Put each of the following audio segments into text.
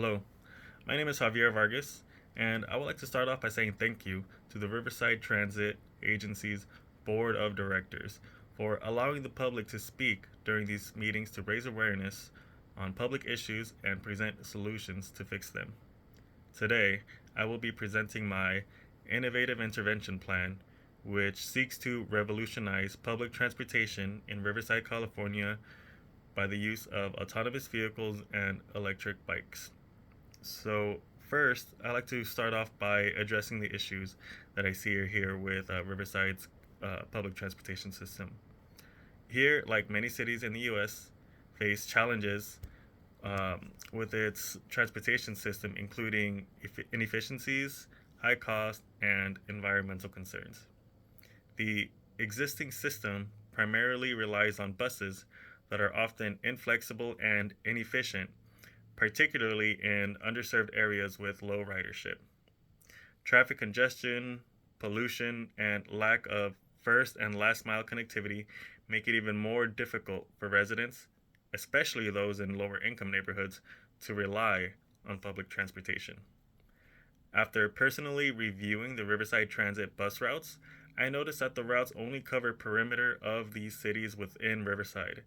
Hello, my name is Javier Vargas, and I would like to start off by saying thank you to the Riverside Transit Agency's Board of Directors for allowing the public to speak during these meetings to raise awareness on public issues and present solutions to fix them. Today, I will be presenting my innovative intervention plan, which seeks to revolutionize public transportation in Riverside, California by the use of autonomous vehicles and electric bikes. So, first, I like to start off by addressing the issues that I see here with Riverside's public transportation system. Here, like many cities in the U.S., face challenges with its transportation system, including inefficiencies, high cost, and environmental concerns. The existing system primarily relies on buses that are often inflexible and inefficient, particularly in underserved areas with low ridership. Traffic congestion, pollution, and lack of first and last mile connectivity make it even more difficult for residents, especially those in lower income neighborhoods, to rely on public transportation. After personally reviewing the Riverside Transit bus routes, I noticed that the routes only cover perimeter of these cities within Riverside.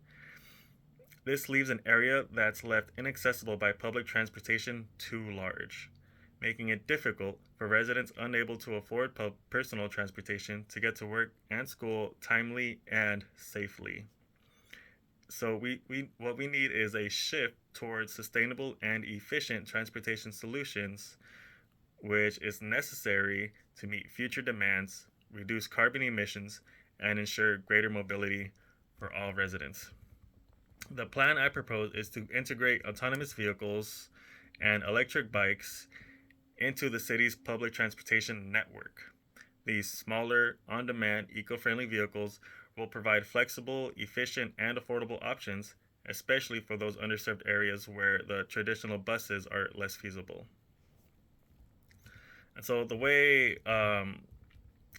This leaves an area that's left inaccessible by public transportation too large, making it difficult for residents unable to afford personal transportation to get to work and school timely and safely. So what we need is a shift towards sustainable and efficient transportation solutions, which is necessary to meet future demands, reduce carbon emissions, and ensure greater mobility for all residents. The plan I propose is to integrate autonomous vehicles and electric bikes into the city's public transportation network. These smaller, on demand, eco friendly vehicles will provide flexible, efficient, and affordable options, especially for those underserved areas where the traditional buses are less feasible. And so, the way I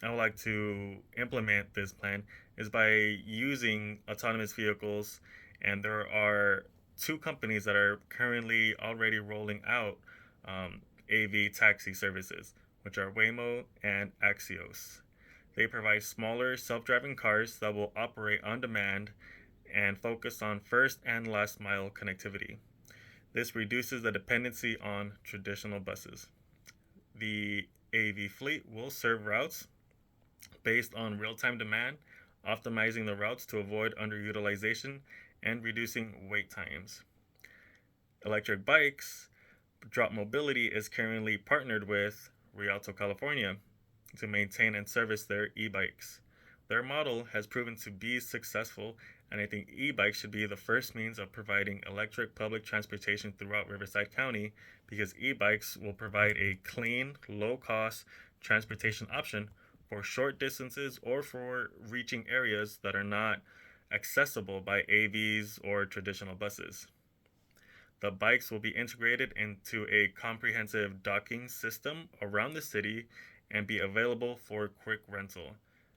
would like to implement this plan is by using autonomous vehicles, and there are two companies that are currently already rolling out AV taxi services, which are Waymo and Axios. They provide smaller self driving cars that will operate on demand and focus on first and last mile connectivity. This reduces the dependency on traditional buses. The AV fleet will serve routes based on real time demand, optimizing the routes to avoid underutilization and reducing wait times. Electric bikes, Drop Mobility is currently partnered with Rialto, California to maintain and service their e bikes. Their model has proven to be successful, and I think e bikes should be the first means of providing electric public transportation throughout Riverside County because e bikes will provide a clean, low cost transportation option for short distances or for reaching areas that are not accessible by AVs or traditional buses. The bikes will be integrated into a comprehensive docking system around the city and be available for quick rental.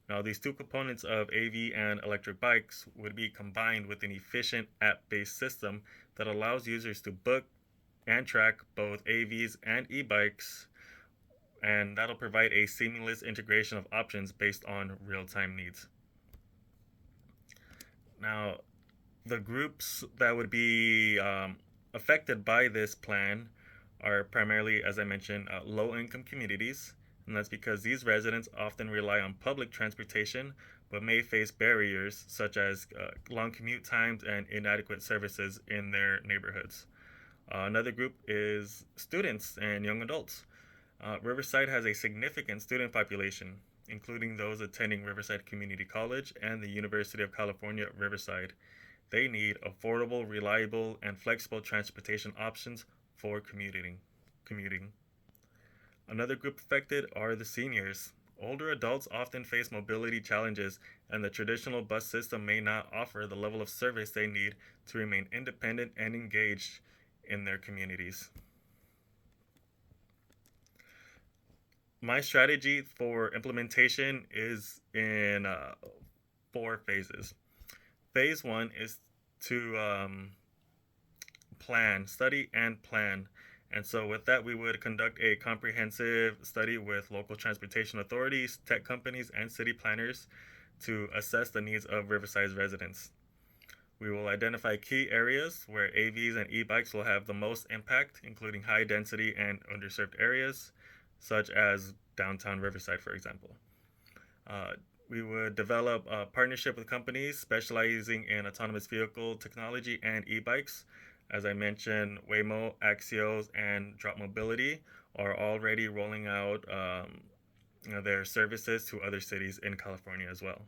Now, these two components of AV and electric bikes would be combined with an efficient app based system that allows users to book and track both AVs and e bikes, and that'll provide a seamless integration of options based on real time needs. Now, the groups that would be affected by this plan are primarily, as I mentioned, low income communities. And that's because these residents often rely on public transportation but may face barriers such as long commute times and inadequate services in their neighborhoods. Another group is students and young adults. Riverside has a significant student population, including those attending Riverside Community College and the University of California, Riverside. They need affordable, reliable, and flexible transportation options for commuting. Another group affected are the seniors. Older adults often face mobility challenges, and the traditional bus system may not offer the level of service they need to remain independent and engaged in their communities. My strategy for implementation is in four phases. Phase one is to study and plan And so, with that, we would conduct a comprehensive study with local transportation authorities, tech companies, and city planners to assess the needs of Riverside's residents. We will identify key areas where AVs and e-bikes will have the most impact, including high density and underserved areas, such as downtown Riverside, for example. Uh, we would develop a partnership with companies specializing in autonomous vehicle technology and e-bikes. As I mentioned, Waymo, Axios, and Drop Mobility are already rolling out their services to other cities in California as well.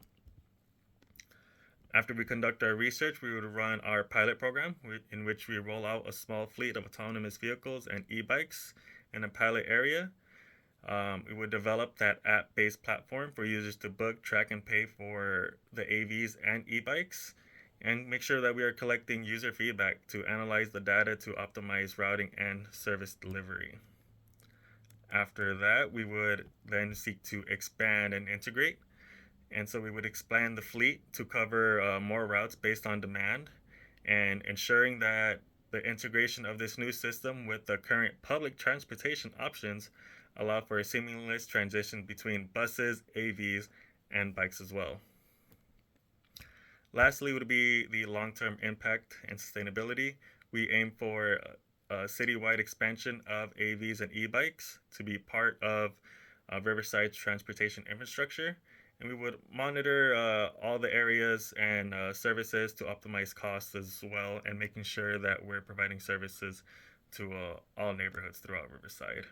After we conduct our research, we would run our pilot program in which we roll out a small fleet of autonomous vehicles and e-bikes in a pilot area. We would develop that app-based platform for users to book, track, and pay for the AVs and e-bikes, and make sure that we are collecting user feedback to analyze the data to optimize routing and service delivery. After that, we would then seek to expand and integrate. And so we would expand the fleet to cover more routes based on demand and ensuring that the integration of this new system with the current public transportation options allow for a seamless transition between buses, AVs, and bikes as well. Lastly, would be the long term impact and sustainability. We aim for a citywide expansion of AVs and e bikes to be part of Riverside's transportation infrastructure. And we would monitor all the areas and services to optimize costs as well, and making sure that we're providing services to all neighborhoods throughout Riverside.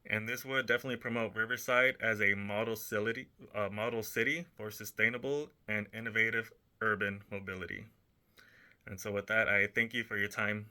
And this would definitely promote Riverside as a model city for sustainable and innovative urban mobility. And so, with that, I thank you for your time